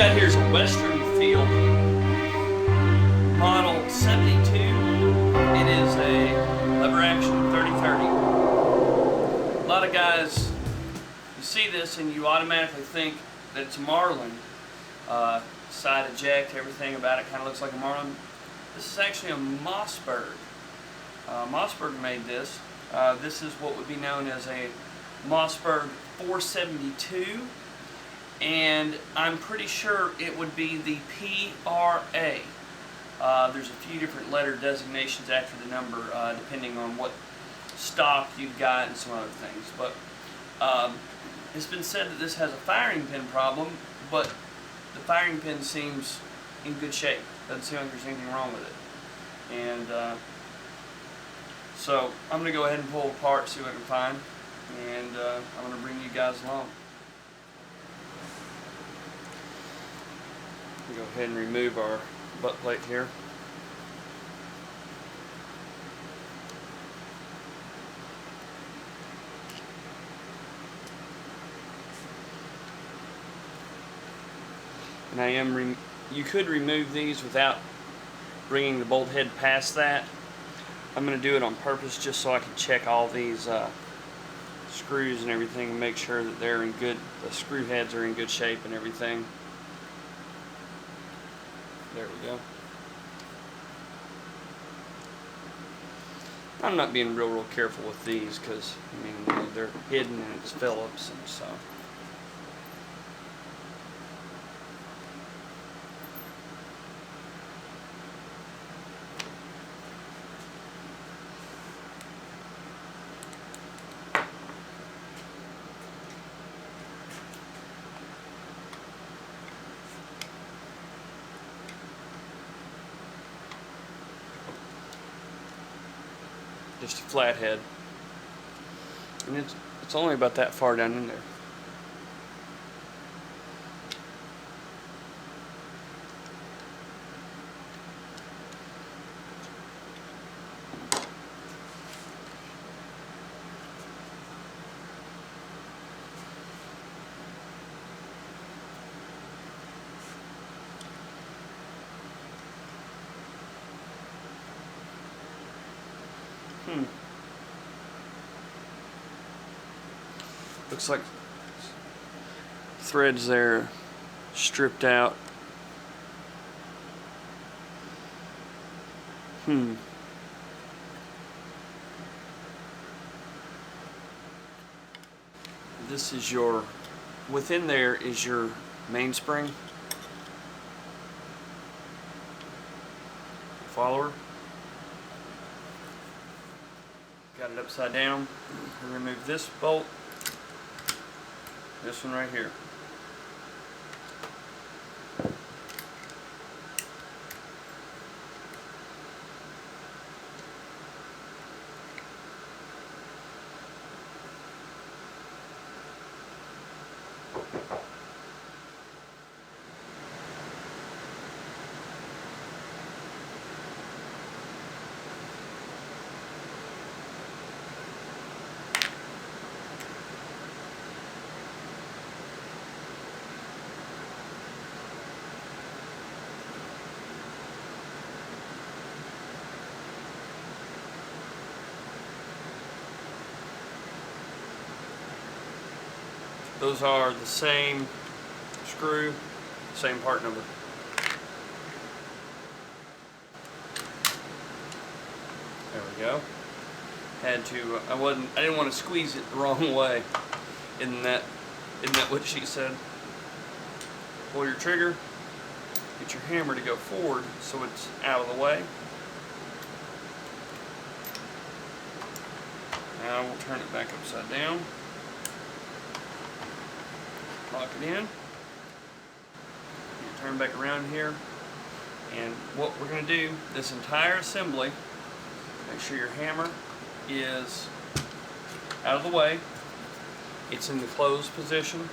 got here is a Westernfield Model 72. It is a lever action 3030. A lot of guys, you see this and you automatically think that it's a Marlin. Side eject, everything about it kind of looks like a Marlin. This is actually a Mossberg. Mossberg made this. This is what would be known as a Mossberg 472. And I'm pretty sure it would be the PRA. There's a few different letter designations after the number, depending on what stock you've got and some other things. But it's been said that this has a firing pin problem, but the firing pin seems in good shape. Doesn't seem like there's anything wrong with it. And so I'm going to go ahead and pull it apart, see what I can find, and I'm going to bring you guys along. Go ahead and remove our butt plate here. And you could remove these without bringing the bolt head past that. I'm going to do it on purpose just so I can check all these screws and everything and make sure that they're in good, the screw heads are in good shape and everything. There we go. I'm not being real careful with these because, I mean, they're hidden and it's Phillips, and so. Just a flathead, and it's only about that far down in there. Looks like threads there stripped out. This is your, within there is your mainspring follower. Got it upside down. We'll remove this bolt. This one right here. Those are the same screw, same part number. There we go. Had to, I didn't want to squeeze it the wrong way. Isn't that what she said? Pull your trigger, get your hammer to go forward so it's out of the way. Now we'll turn it back upside down. Lock it in. Turn back around here, and what we're going to do, this entire assembly, make sure your hammer is out of the way, it's in the closed position,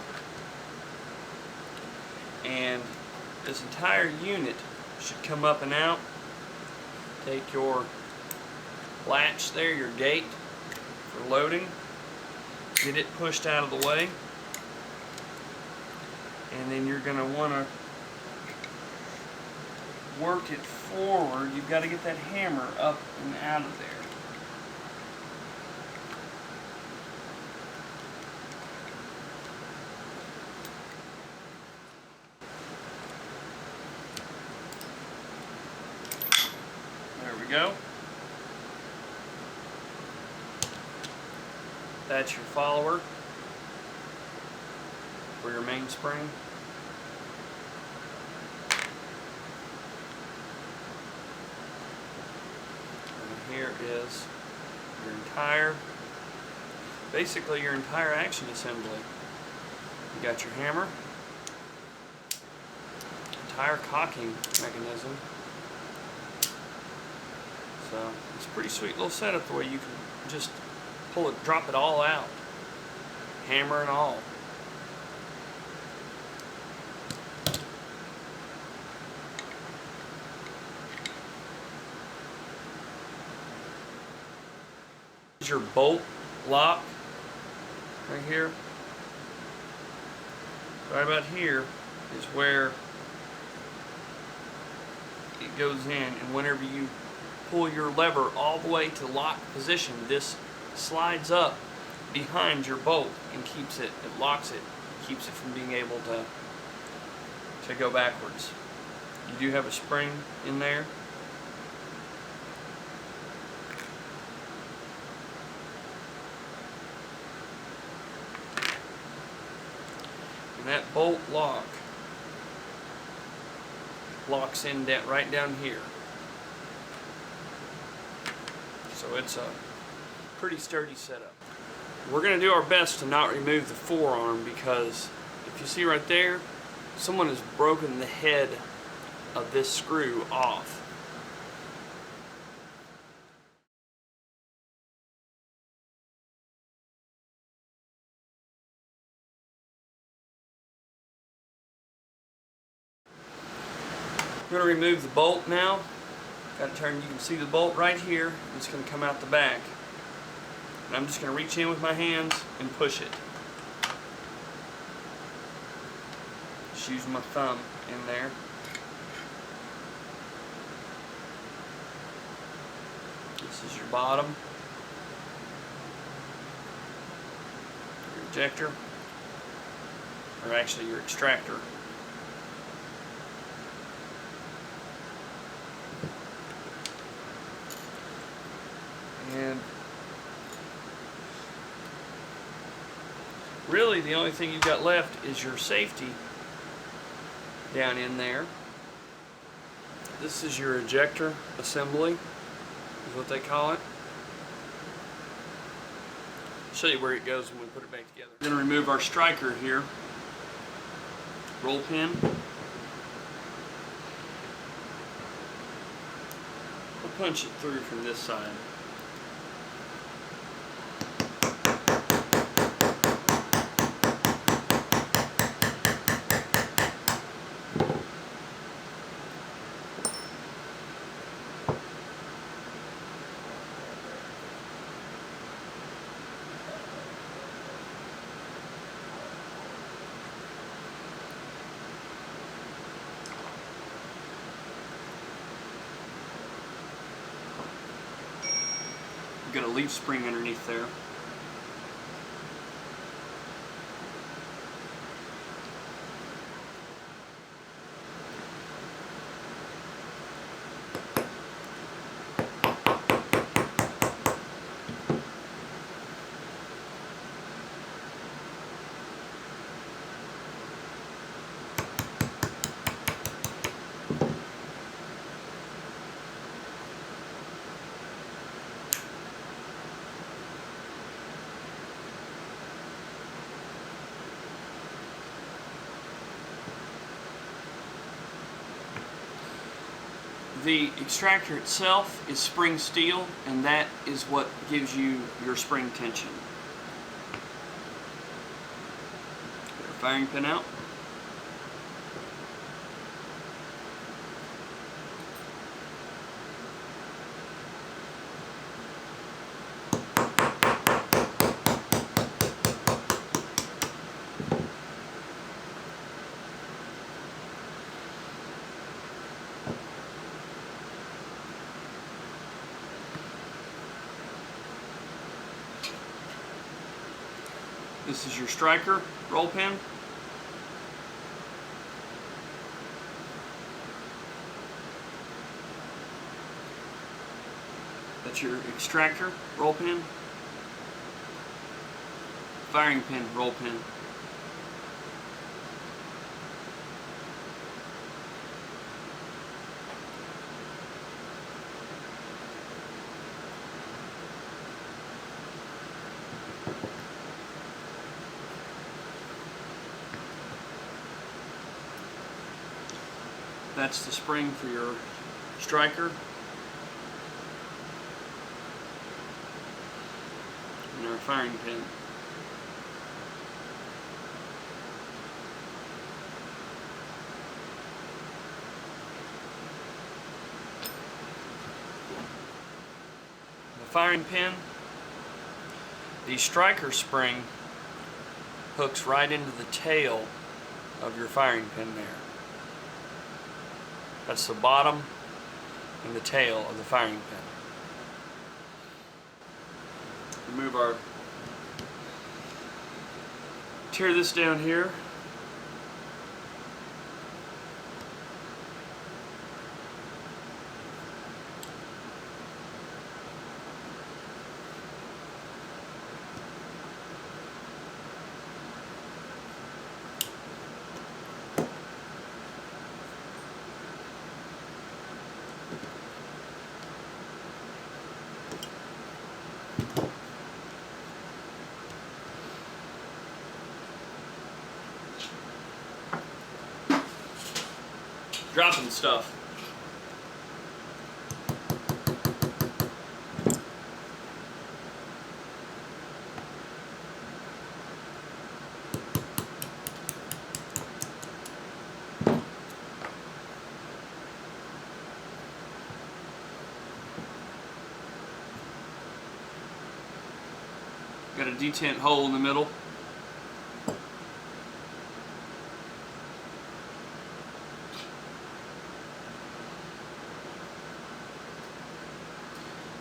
and this entire unit should come up and out. Take your latch there, your gate for loading, get it pushed out of the way, and then you're going to want to work it forward, you've got to get that hammer up and out of there. There we go. That's your follower for your main spring. Here is your entire, basically your entire action assembly. You got your hammer, entire cocking mechanism. So it's a pretty sweet little setup the way you can just pull it, drop it all out, hammer and all. Your bolt lock right here. Right about here is where it goes in, and whenever you pull your lever all the way to lock position, this slides up behind your bolt and keeps it, locks it, keeps it from being able to go backwards. You do have a spring in there. And that bolt lock locks in right down here. So it's a pretty sturdy setup. We're going to do our best to not remove the forearm, because if you see right there, someone has broken the head of this screw off. I'm going to remove the bolt now. Got to turn, you can see the bolt right here. It's going to come out the back. And I'm just going to reach in with my hands and push it. Just use my thumb in there. This is your bottom. Your ejector. Or actually your extractor. And really the only thing you've got left is your safety down in there. This is your ejector assembly, is what they call it. I'll show you where it goes when we put it back together. We're going to remove our striker here. Roll pin. We'll punch it through from this side. You've got a leaf spring underneath there. The extractor itself is spring steel, and that is what gives you your spring tension. Get our firing pin out. This is your striker roll pin. That's your extractor roll pin. Firing pin roll pin. That's the spring for your striker. And our firing pin. The firing pin, the striker spring hooks right into the tail of your firing pin there. That's the bottom and the tail of the firing pin. Remove our, tear this down here. Dropping stuff. Got a detent hole in the middle.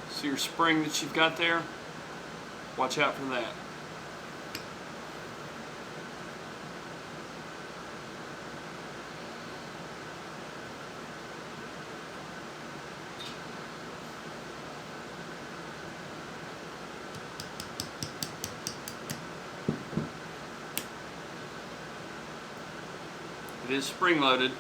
See your spring that you've got there? Watch out for that. It is spring loaded.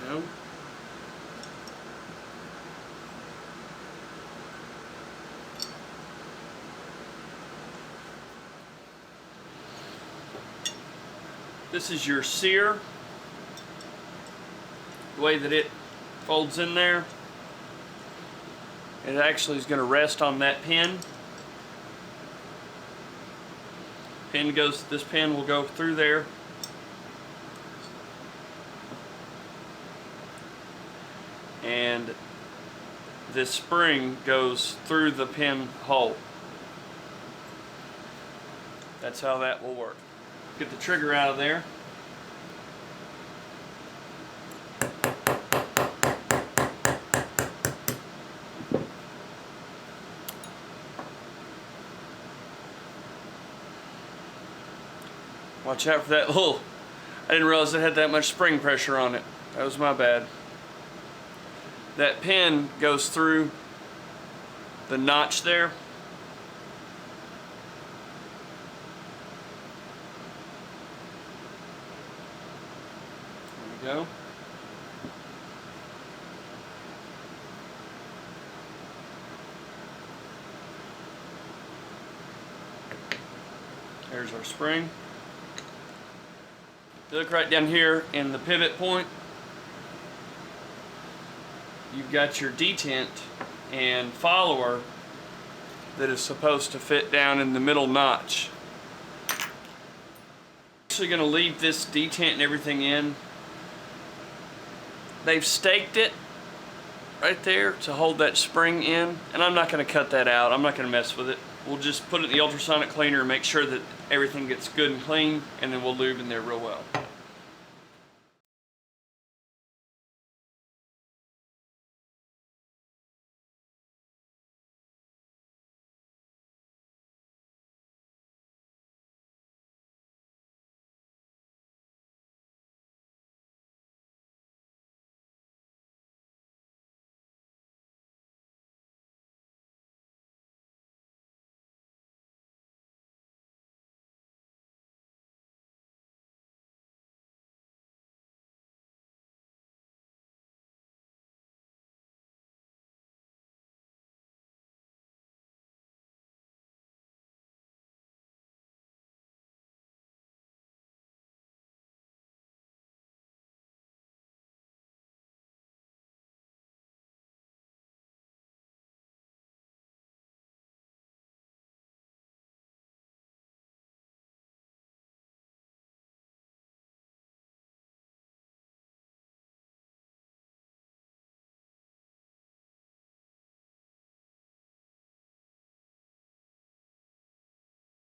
Go. This is your sear. The way that it folds in there, it actually is going to rest on that pin. This pin will go through there. And this spring goes through the pin hole. That's how that will work. Get the trigger out of there. Watch out for that little, I didn't realize it had that much spring pressure on it. That was my bad. That pin goes through the notch there. There we go. There's our spring. You look right down here in the pivot point. You've got your detent and follower that is supposed to fit down in the middle notch. Actually going to leave this detent and everything in. They've staked it right there to hold that spring in, and I'm not going to cut that out. I'm not going to mess with it. We'll just put it in the ultrasonic cleaner and make sure that everything gets good and clean, and then we'll lube in there real well.